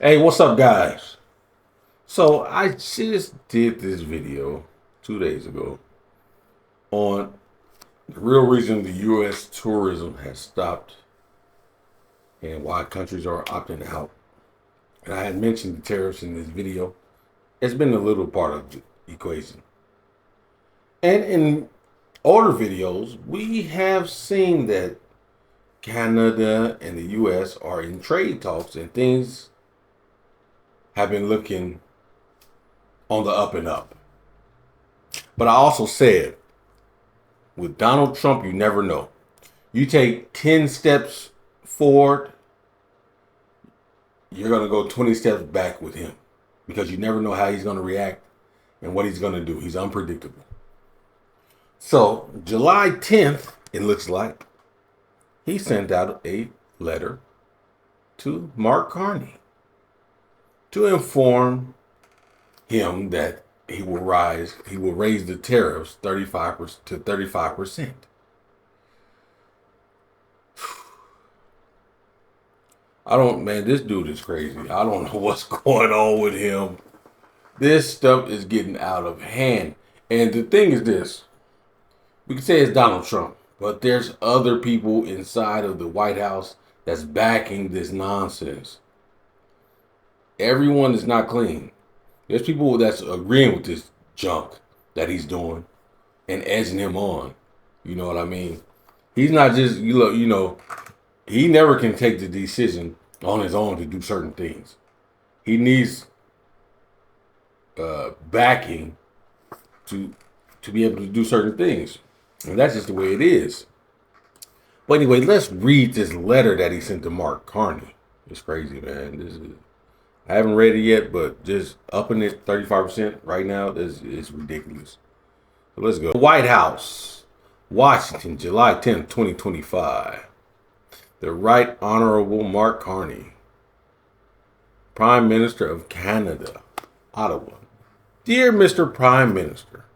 Hey, what's up, guys? So I just did this video 2 days ago on the real reason the U.S. tourism has stopped and why countries are opting out. And I had mentioned the tariffs in this video. It's been a little part of the equation. And in older videos, we have seen that Canada and the U.S. are in trade talks and things have been looking on the up and up. But I also said, with Donald Trump, you never know. You take 10 steps forward, you're going to go 20 steps back with him because you never know how he's going to react and what he's going to do. He's unpredictable. So, July 10th, it looks like, he sent out a letter to Mark Carney to inform him that he will raise the tariffs 35% to 35%. This dude is crazy. I don't know what's going on with him. This stuff is getting out of hand. And the thing is this, we can say it's Donald Trump, but there's other people inside of the White House that's backing this nonsense. Everyone is not clean. There's people that's agreeing with this junk that he's doing and edging him on. You know what I mean? He's not just, he never can take the decision on his own to do certain things. He needs backing to be able to do certain things. And that's just the way it is. But anyway, let's read this letter that he sent to Mark Carney. It's crazy, man. I haven't read it yet, but just upping it 35% right now is ridiculous. So let's go. White House, Washington, July 10th, 2025. The Right Honorable Mark Carney, Prime Minister of Canada, Ottawa. Dear Mr. Prime Minister,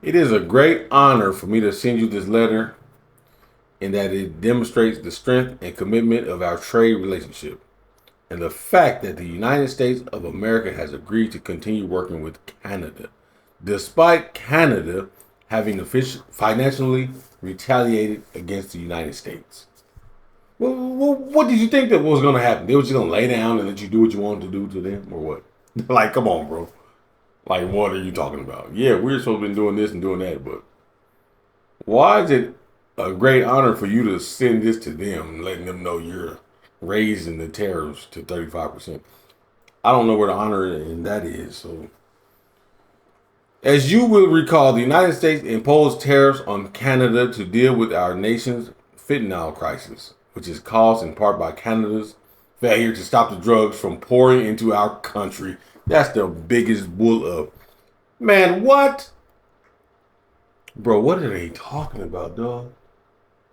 it is a great honor for me to send you this letter in that it demonstrates the strength and commitment of our trade relationship and the fact that the United States of America has agreed to continue working with Canada, despite Canada having financially retaliated against the United States. Well, what did you think that was going to happen? They were just going to lay down and let you do what you wanted to do to them, or what? Like, come on, bro. Like, what are you talking about? Yeah, we're supposed to be doing this and doing that, but why is it a great honor for you to send this to them and letting them know you're raising the tariffs to 35%? I don't know where the honor in that is. So, as you will recall, the United States imposed tariffs on Canada to deal with our nation's fentanyl crisis, which is caused in part by Canada's failure to stop the drugs from pouring into our country. That's the biggest bull of. Man, what? Bro, what are they talking about, dog?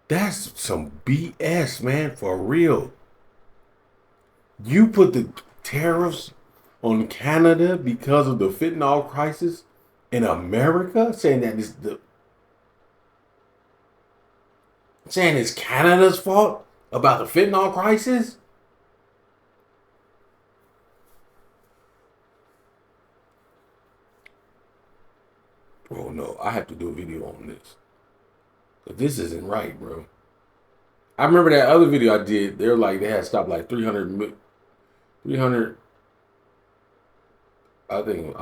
That's some BS, man, for real. You put the tariffs on Canada because of the fentanyl crisis in America, saying it's Canada's fault about the fentanyl crisis? Bro, no, I have to do a video on this. But this isn't right, bro. I remember that other video I did. They're like, they had stopped like 300, I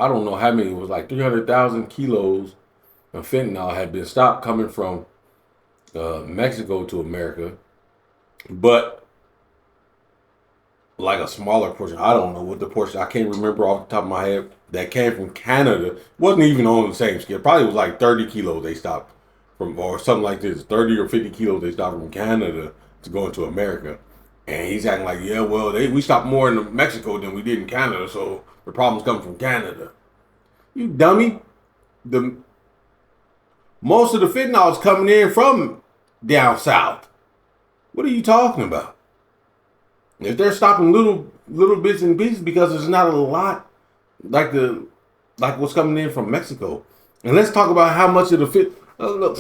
don't know how many. It was like 300,000 kilos of fentanyl had been stopped coming from Mexico to America. But like a smaller portion, I don't know what the portion, I can't remember off the top of my head, that came from Canada. Wasn't even on the same scale. Probably was like 30 kilos they stopped from, or something like this. 30 or 50 kilos they stopped from Canada to go into America. And he's acting like, yeah, well, we stopped more in Mexico than we did in Canada, so the problem's coming from Canada. You dummy. Most of the fentanyl is coming in from down south. What are you talking about? If they're stopping little bits and pieces because there's not a lot like what's coming in from Mexico. And let's talk about how much of the look,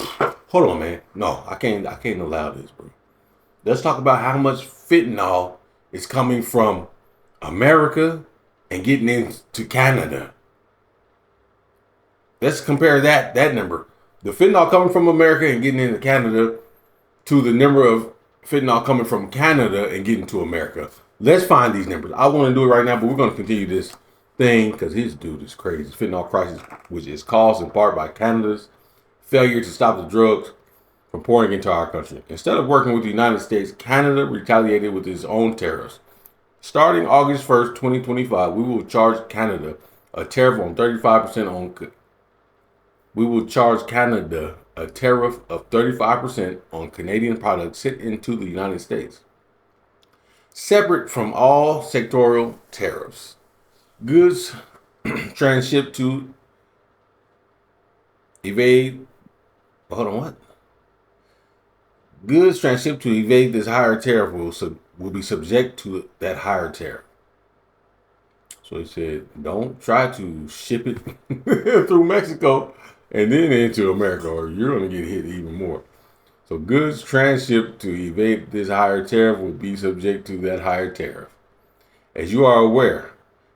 hold on, man. No, I can't allow this, bro. Let's talk about how much fentanyl is coming from America and getting into Canada. Let's compare that number. The fentanyl coming from America and getting into Canada to the number of fentanyl coming from Canada and getting to America. Let's find these numbers. I want to do it right now, but we're going to continue this thing because his dude is crazy. Fentanyl crisis, which is caused in part by Canada's failure to stop the drugs from pouring into our country. Instead of working with the United States, Canada retaliated with its own tariffs. Starting August 1st, 2025, we will charge Canada a tariff on 35% on we will charge Canada a tariff of 35% on Canadian products sent into the United States, separate from all sectorial tariffs. Goods transshipped to evade. Hold on, what? Goods transshipped to evade this higher tariff will be subject to that higher tariff. So he said, don't try to ship it through Mexico and then into America, or you're going to get hit even more. So goods transshipped to evade this higher tariff will be subject to that higher tariff. As you are aware,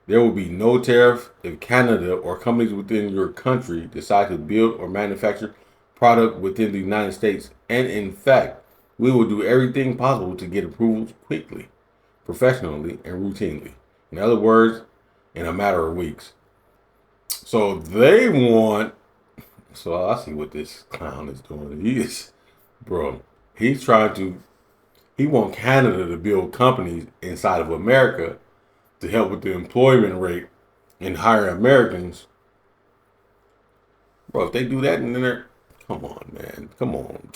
there will be no tariff if Canada or companies within your country decide to build or manufacture product within the United States. And in fact, we will do everything possible to get approvals quickly, professionally, and routinely. In other words, in a matter of weeks. So they want, so I see what this clown is doing. He want Canada to build companies inside of America to help with the employment rate and hire Americans. Bro, if they do that, and then they're, come on, man, come on.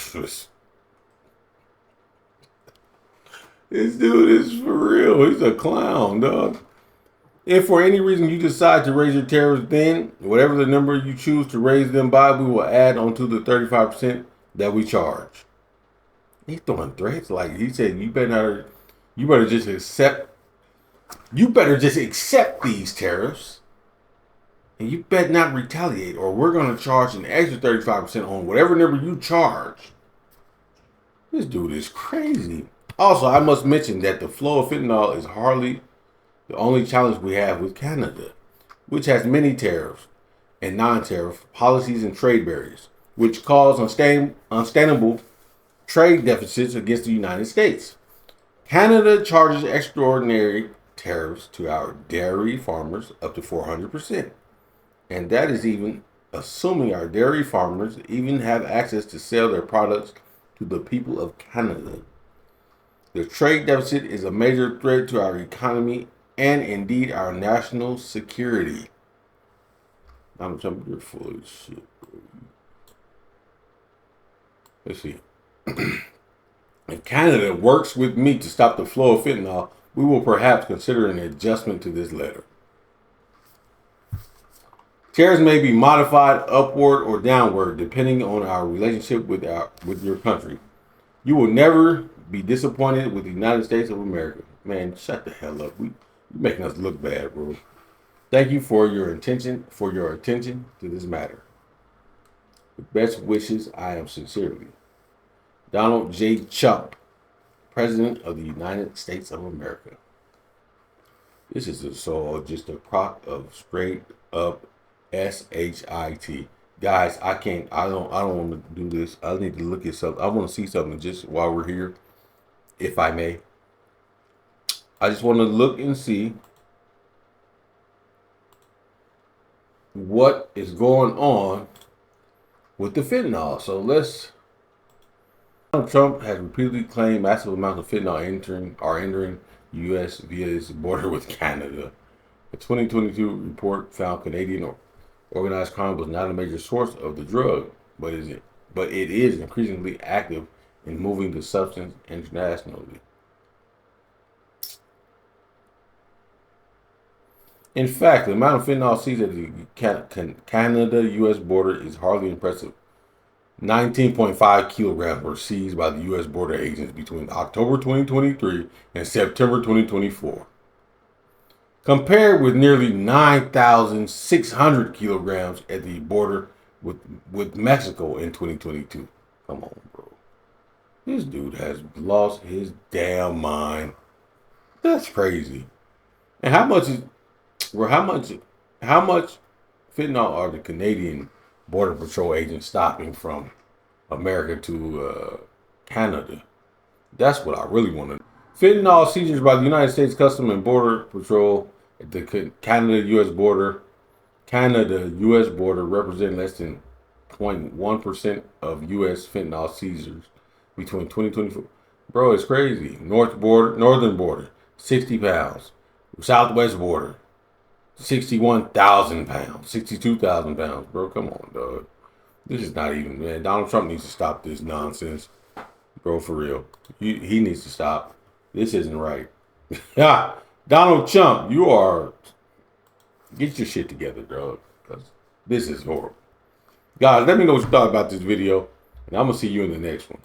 This dude is for real. He's a clown, dog. If for any reason you decide to raise your tariffs, then whatever the number you choose to raise them by, we will add onto the 35% that we charge. He's throwing threats. Like he said, you better just accept these tariffs, and you better not retaliate, or we're going to charge an extra 35% on whatever number you charge. This dude is crazy. Also, I must mention that the flow of fentanyl is hardly the only challenge we have with Canada, which has many tariffs and non-tariff policies and trade barriers, which cause unsustainable trade deficits against the United States. Canada charges extraordinary tariffs to our dairy farmers up to 400%. And that is even assuming our dairy farmers even have access to sell their products to the people of Canada. The trade deficit is a major threat to our economy and indeed our national security. I'm telling you, you're full of shit, bro. Let's see. If Canada works with me to stop the flow of fentanyl, we will perhaps consider an adjustment to this letter. Tariffs may be modified upward or downward depending on our relationship with your country. You will never be disappointed with the United States of America. Man, shut the hell up. You're making us look bad, bro. Thank you for your attention to this matter. With best wishes, I am sincerely Donald J. Trump, President of the United States of America. This is just a crock of straight up SHIT. Guys, I don't want to do this. I need to look at something. I want to see something just while we're here, if I may. I just want to look and see what is going on with the fentanyl. So Donald Trump has repeatedly claimed massive amounts of fentanyl are entering the U.S. via its border with Canada. A 2022 report found Canadian organized crime was not a major source of the drug, but it is increasingly active in moving the substance internationally. In fact, the amount of fentanyl seized at the Canada-U.S. border is hardly impressive. 19.5 kilograms were seized by the U.S. border agents between October 2023 and September 2024, compared with nearly 9,600 kilograms at the border with Mexico in 2022. Come on, bro. This dude has lost his damn mind. That's crazy. And how much is, well, how much fentanyl are the Canadian Border Patrol agents stopping from America to Canada? That's what I really want to know. Fentanyl seizures by the United States Customs and Border Patrol at the Canada-U.S. border represent less than 0.1% of U.S. fentanyl seizures between 2024. Bro, it's crazy. Northern border, 60 pounds. Southwest border, 61,000 pounds, 62,000 pounds. Bro, come on, dog. This is not even, man. Donald Trump needs to stop this nonsense. Bro, for real. He needs to stop. This isn't right. Yeah. Donald Trump, you are, get your shit together, dog. Because this is horrible. Guys, let me know what you thought about this video. And I'm going to see you in the next one.